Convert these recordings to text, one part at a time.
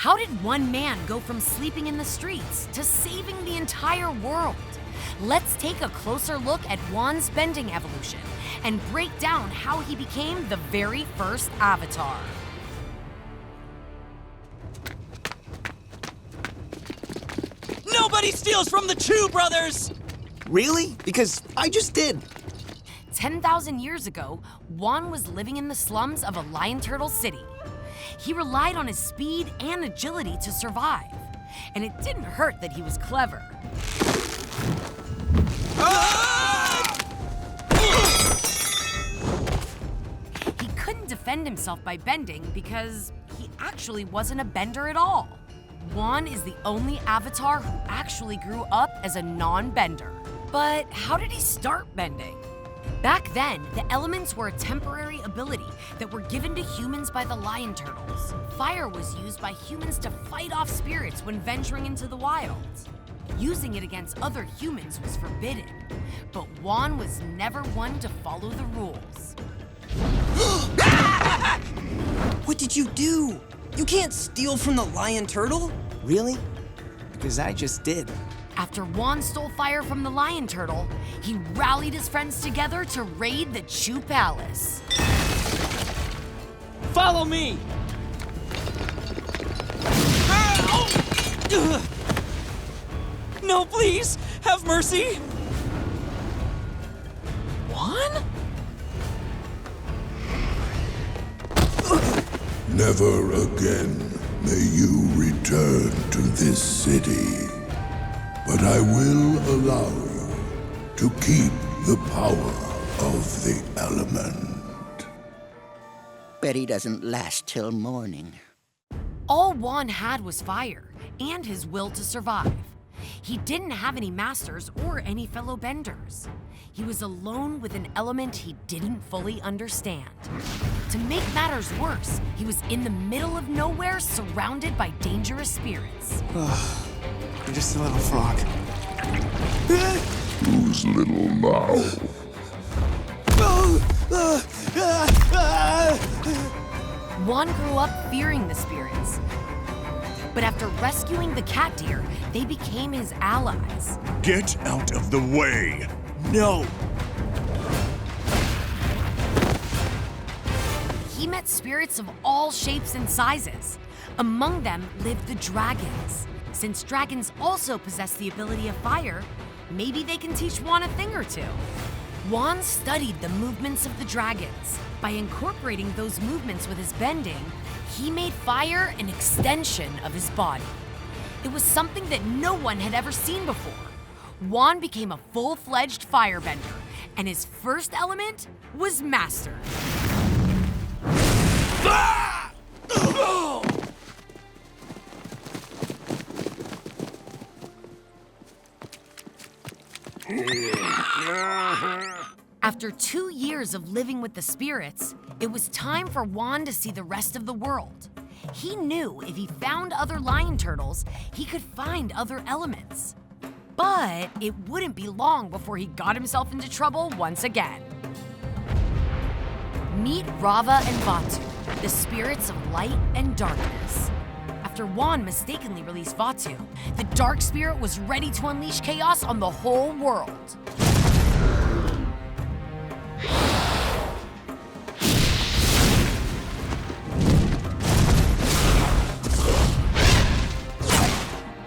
How did one man go from sleeping in the streets to saving the entire world? Let's take a closer look at Juan's bending evolution and break down how he became the very first Avatar. Nobody steals from the Chu brothers! Really? Because I just did. 10,000 years ago, Juan was living in the slums of a lion turtle city. He relied on his speed and agility to survive, and it didn't hurt that he was clever. He couldn't defend himself by bending because he actually wasn't a bender at all. Juan is the only Avatar who actually grew up as a non-bender. But how did he start bending? Back then, the elements were a temporary ability that were given to humans by the lion turtles. Fire was used by humans to fight off spirits when venturing into the wilds. Using it against other humans was forbidden, but Juan was never one to follow the rules. What did you do? You can't steal from the lion turtle. Really? Because I just did. After Juan stole fire from the lion turtle, he rallied his friends together to raid the Chu Palace. Follow me! No, please! Have mercy! Juan? Never again may you return to this city. But I will allow you to keep the power of the element. Bet he doesn't last till morning. All Juan had was fire and his will to survive. He didn't have any masters or any fellow benders. He was alone with an element he didn't fully understand. To make matters worse, he was in the middle of nowhere surrounded by dangerous spirits. I'm just a little frog. Who's little now? Juan grew up fearing the spirits. But after rescuing the cat deer, they became his allies. Get out of the way! No. He met spirits of all shapes and sizes. Among them lived the dragons. Since dragons also possess the ability of fire, maybe they can teach Juan a thing or two. Juan studied the movements of the dragons. By incorporating those movements with his bending, he made fire an extension of his body. It was something that no one had ever seen before. Juan became a full-fledged firebender, and his first element was mastered. After 2 years of living with the spirits, it was time for Juan to see the rest of the world. He knew if he found other lion turtles, he could find other elements. But it wouldn't be long before he got himself into trouble once again. Meet Rava and Vatu, the spirits of light and darkness. After Juan mistakenly released Vatu, the dark spirit was ready to unleash chaos on the whole world.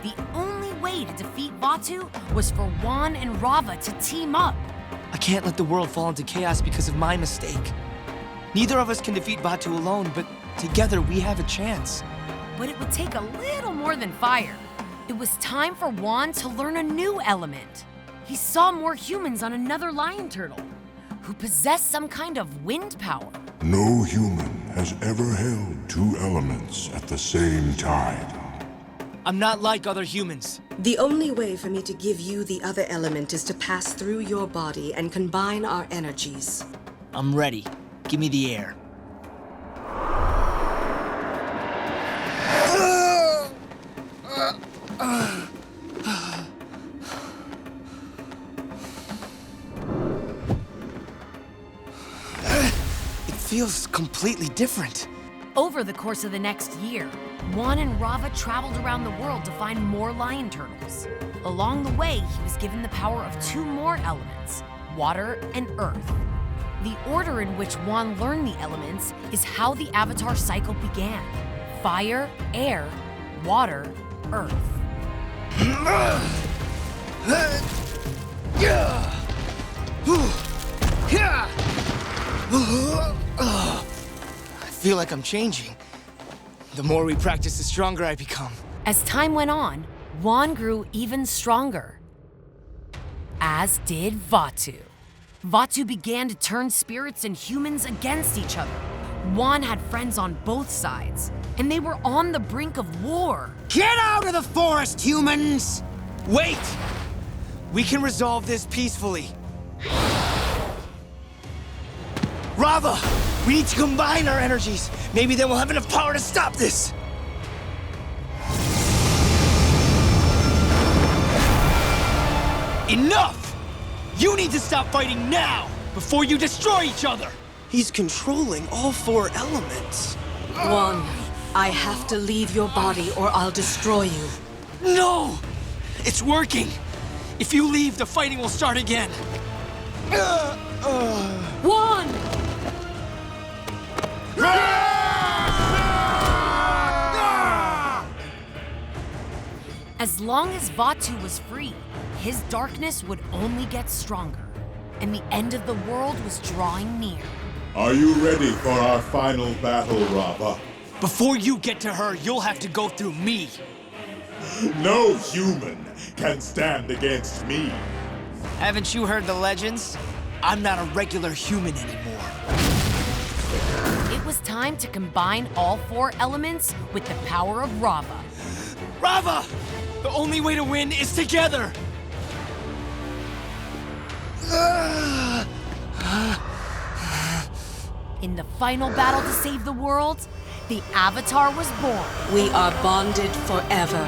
The only way to defeat Vatu was for Juan and Rava to team up. I can't let the world fall into chaos because of my mistake. Neither of us can defeat Batu alone, but together we have a chance. But it would take a little more than fire. It was time for Juan to learn a new element. He saw more humans on another lion turtle who possessed some kind of wind power. No human has ever held two elements at the same time. I'm not like other humans. The only way for me to give you the other element is to pass through your body and combine our energies. I'm ready. Give me the air. It feels completely different. Over the course of the next year, Juan and Rava traveled around the world to find more lion turtles. Along the way, he was given the power of two more elements, water and earth. The order in which Juan learned the elements is how the Avatar cycle began. Fire, air, water, earth. I feel like I'm changing. The more we practice, the stronger I become. As time went on, Juan grew even stronger. As did Vaatu. Vaatu began to turn spirits and humans against each other. Juan had friends on both sides, and they were on the brink of war. Get out of the forest, humans! Wait! We can resolve this peacefully. Rava! We need to combine our energies. Maybe then we'll have enough power to stop this. Enough! You need to stop fighting now, before you destroy each other! He's controlling all four elements. Juan, I have to leave your body or I'll destroy you. No! It's working! If you leave, the fighting will start again. Juan! As long as Vaatu was free, his darkness would only get stronger, and the end of the world was drawing near. Are you ready for our final battle, Rava? Before you get to her, you'll have to go through me. No human can stand against me. Haven't you heard the legends? I'm not a regular human anymore. It was time to combine all four elements with the power of Rava. Rava! The only way to win is together! In the final battle to save the world, the Avatar was born. We are bonded forever.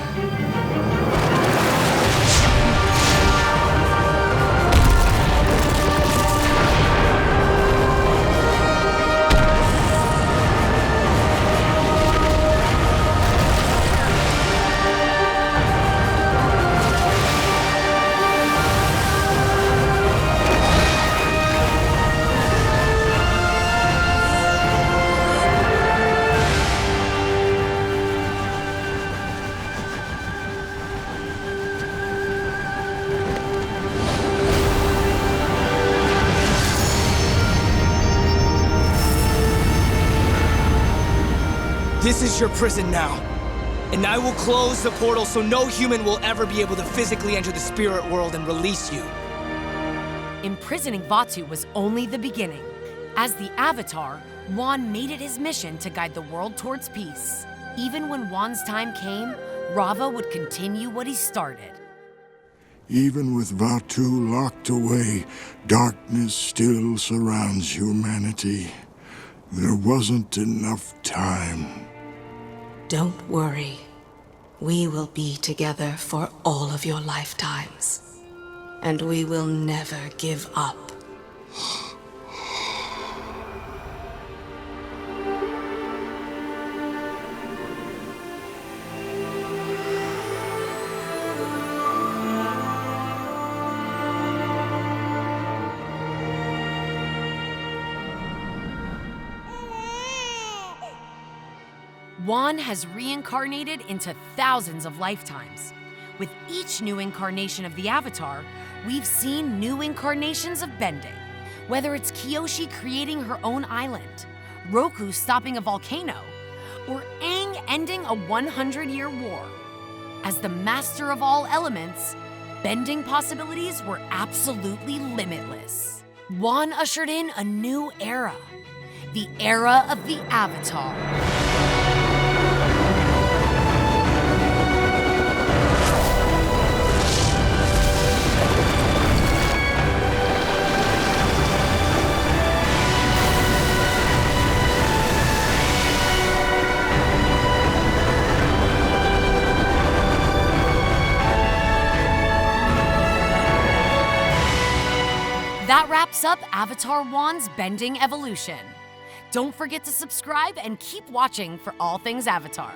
This is your prison now. And I will close the portal so no human will ever be able to physically enter the spirit world and release you. Imprisoning Vaatu was only the beginning. As the Avatar, Juan made it his mission to guide the world towards peace. Even when Juan's time came, Rava would continue what he started. Even with Vaatu locked away, darkness still surrounds humanity. There wasn't enough time. Don't worry. We will be together for all of your lifetimes. And we will never give up. Juan has reincarnated into thousands of lifetimes. With each new incarnation of the Avatar, we've seen new incarnations of bending. Whether it's Kyoshi creating her own island, Roku stopping a volcano, or Aang ending a 100-year war. As the master of all elements, bending possibilities were absolutely limitless. Juan ushered in a new era, the era of the Avatar. That wraps up Avatar Juan's bending evolution. Don't forget to subscribe and keep watching for all things Avatar.